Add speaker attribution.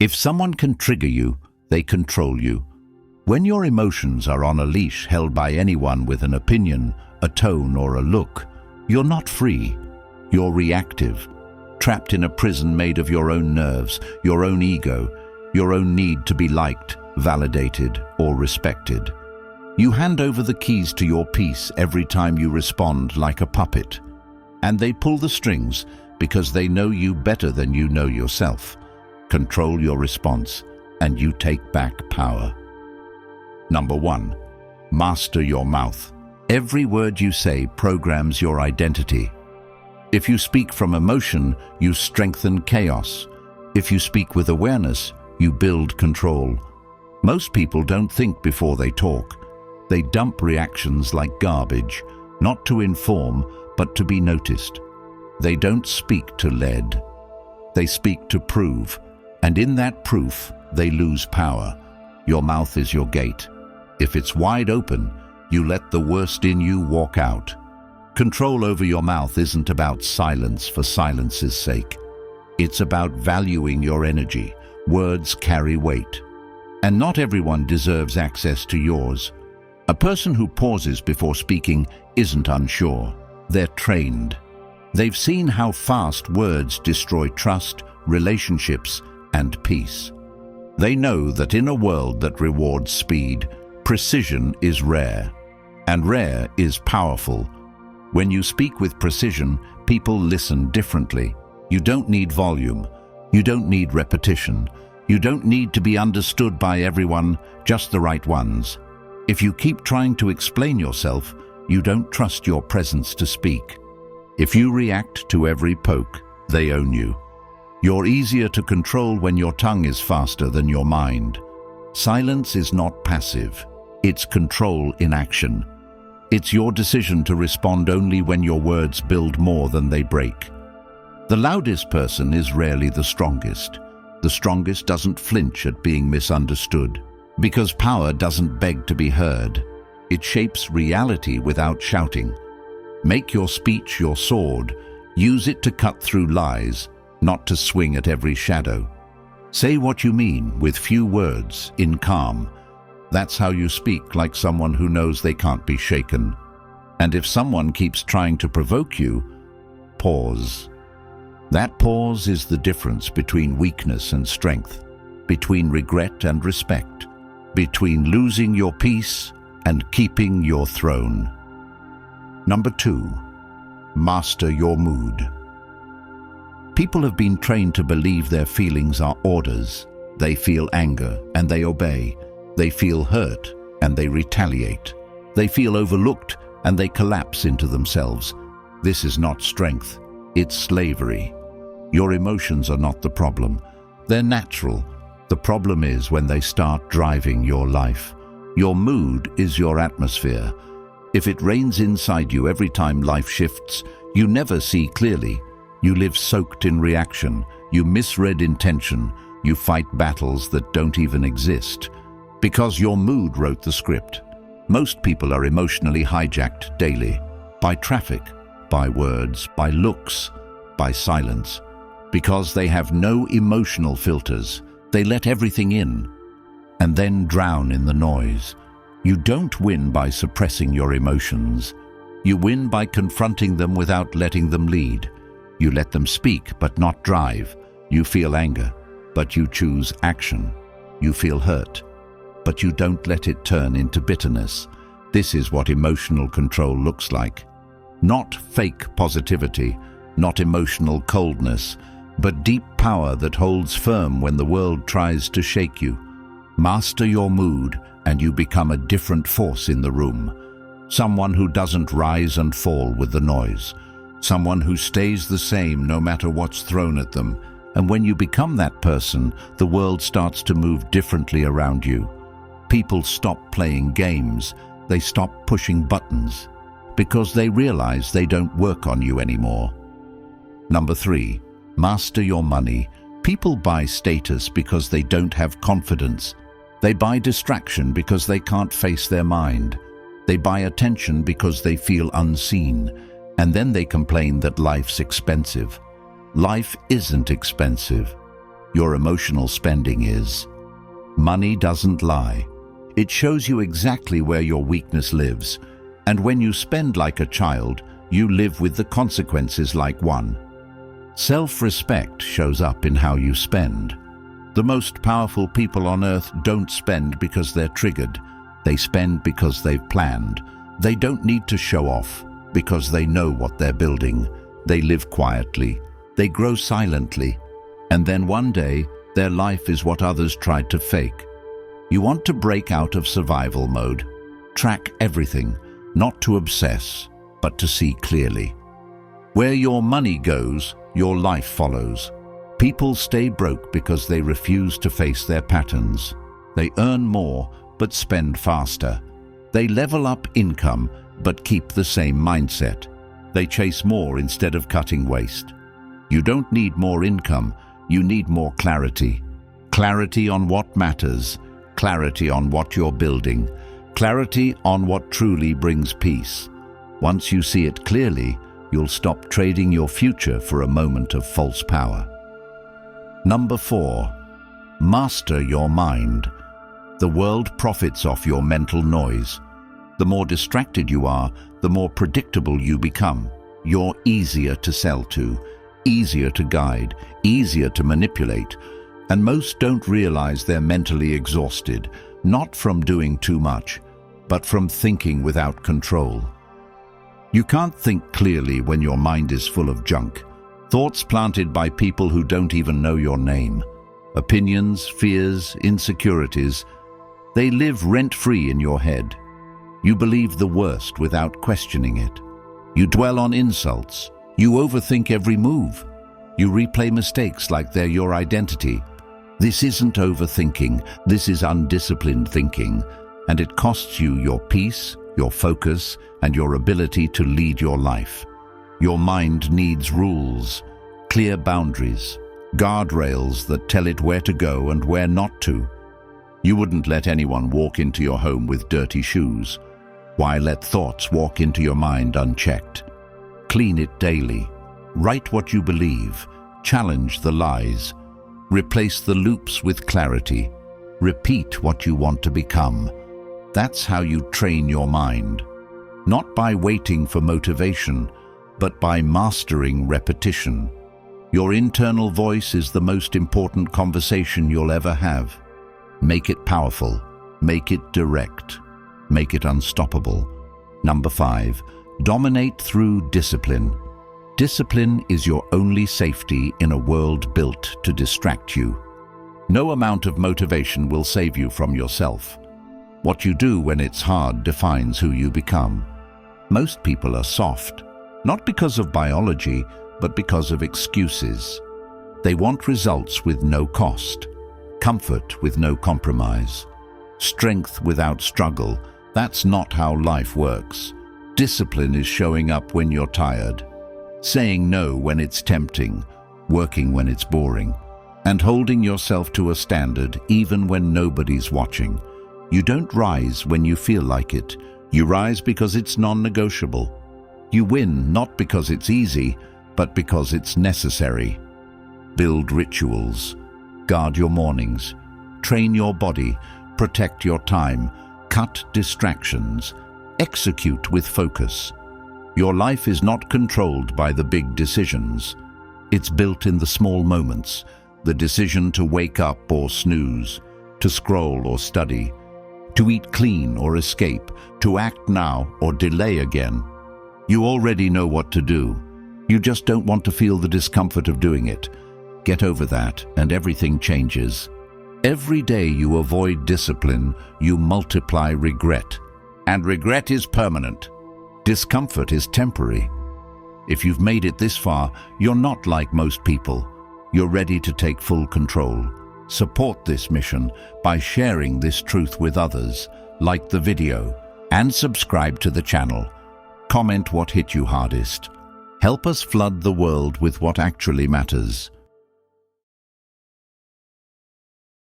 Speaker 1: If someone can trigger you, they control you. When your emotions are on a leash held by anyone with an opinion, a tone, or a look, you're not free. You're reactive, trapped in a prison made of your own nerves, your own ego, your own need to be liked, validated, or respected. You hand over the keys to your peace every time you respond like a puppet. And they pull the strings because they know you better than you know yourself. Control your response, and you take back power. Number 1. Master your mouth. Every word you say programs your identity. If you speak from emotion, you strengthen chaos. If you speak with awareness, you build control. Most people don't think before they talk. They dump reactions like garbage, not to inform, but to be noticed. They don't speak to lead. They speak to prove, and in that proof, they lose power. Your mouth is your gate. If it's wide open, you let the worst in you walk out. Control over your mouth isn't about silence for silence's sake. It's about valuing your energy. Words carry weight. And not everyone deserves access to yours. A person who pauses before speaking isn't unsure. They're trained. They've seen how fast words destroy trust, relationships, and peace. They know that in a world that rewards speed, precision is rare, and rare is powerful. When you speak with precision, people listen differently. You don't need volume. You don't need repetition. You don't need to be understood by everyone, just the right ones. If you keep trying to explain yourself, you don't trust your presence to speak. If you react to every poke, they own you. You're easier to control when your tongue is faster than your mind. Silence is not passive. It's control in action. It's your decision to respond only when your words build more than they break. The loudest person is rarely the strongest. The strongest doesn't flinch at being misunderstood, because power doesn't beg to be heard. It shapes reality without shouting. Make your speech your sword. Use it to cut through lies, not to swing at every shadow. Say what you mean with few words, in calm. That's how you speak, like someone who knows they can't be shaken. And if someone keeps trying to provoke you, pause. That pause is the difference between weakness and strength, between regret and respect, between losing your peace and keeping your throne. Number 2, master your mood. People have been trained to believe their feelings are orders. They feel anger and they obey. They feel hurt and they retaliate. They feel overlooked and they collapse into themselves. This is not strength, it's slavery. Your emotions are not the problem. They're natural. The problem is when they start driving your life. Your mood is your atmosphere. If it rains inside you every time life shifts, you never see clearly. You live soaked in reaction. You misread intention. You fight battles that don't even exist. Because your mood wrote the script. Most people are emotionally hijacked daily. By traffic, by words, by looks, by silence. Because they have no emotional filters. They let everything in and then drown in the noise. You don't win by suppressing your emotions. You win by confronting them without letting them lead. You let them speak but not drive. You feel anger, but you choose action. You feel hurt, but you don't let it turn into bitterness. This is what emotional control looks like. Not fake positivity, not emotional coldness, but deep power that holds firm when the world tries to shake you. Master your mood and you become a different force in the room. Someone who doesn't rise and fall with the noise. Someone who stays the same no matter what's thrown at them. And when you become that person, the world starts to move differently around you. People stop playing games. They stop pushing buttons because they realize they don't work on you anymore. Number 3, master your money. People buy status because they don't have confidence. They buy distraction because they can't face their mind. They buy attention because they feel unseen. And then they complain that life's expensive. Life isn't expensive. your emotional spending is. Money doesn't lie. It shows you exactly where your weakness lives, and when you spend like a child, you live with the consequences like one. Self-respect shows up in how you spend. The most powerful people on earth don't spend because they're triggered. They spend because they've planned. They don't need to show off because they know what they're building. They live quietly. They grow silently. And then one day, their life is what others tried to fake. You want to break out of survival mode. Track everything, not to obsess, but to see clearly. Where your money goes, your life follows. People stay broke because they refuse to face their patterns. They earn more, but spend faster. They level up income, but keep the same mindset. They chase more instead of cutting waste. You don't need more income, you need more clarity. Clarity on what matters, clarity on what you're building, clarity on what truly brings peace. Once you see it clearly, you'll stop trading your future for a moment of false power. Number 4, master your mind. The world profits off your mental noise. The more distracted you are, the more predictable you become. You're easier to sell to, easier to guide, easier to manipulate, and most don't realize they're mentally exhausted, not from doing too much, but from thinking without control. You can't think clearly when your mind is full of junk, thoughts planted by people who don't even know your name. Opinions, fears, insecurities, they live rent-free in your head. You believe the worst without questioning it. You dwell on insults. You overthink every move. You replay mistakes like they're your identity. This isn't overthinking, this is undisciplined thinking, and it costs you your peace, your focus, and your ability to lead your life. Your mind needs rules, clear boundaries, guardrails that tell it where to go and where not to. You wouldn't let anyone walk into your home with dirty shoes. Why let thoughts walk into your mind unchecked? Clean it daily. Write what you believe. Challenge the lies. Replace the loops with clarity. Repeat what you want to become. That's how you train your mind. Not by waiting for motivation, but by mastering repetition. Your internal voice is the most important conversation you'll ever have. Make it powerful. Make it direct. Make it unstoppable. Number 5, dominate through discipline. Discipline is your only safety in a world built to distract you. No amount of motivation will save you from yourself. What you do when it's hard defines who you become. Most people are soft, not because of biology, but because of excuses. They want results with no cost, comfort with no compromise, strength without struggle. That's not how life works. Discipline is showing up when you're tired, saying no when it's tempting, working when it's boring, and holding yourself to a standard even when nobody's watching. You don't rise when you feel like it. You rise because it's non-negotiable. You win not because it's easy, but because it's necessary. Build rituals. Guard your mornings. Train your body. Protect your time. Cut distractions. Execute with focus. Your life is not controlled by the big decisions. It's built in the small moments. The decision to wake up or snooze, to scroll or study, to eat clean or escape, to act now or delay again. You already know what to do. You just don't want to feel the discomfort of doing it. Get over that and everything changes. Every day you avoid discipline, you multiply regret. And regret is permanent. Discomfort is temporary. If you've made it this far, you're not like most people. You're ready to take full control. Support this mission by sharing this truth with others, like the video, and subscribe to the channel. Comment what hit you hardest. Help us flood the world with what actually matters.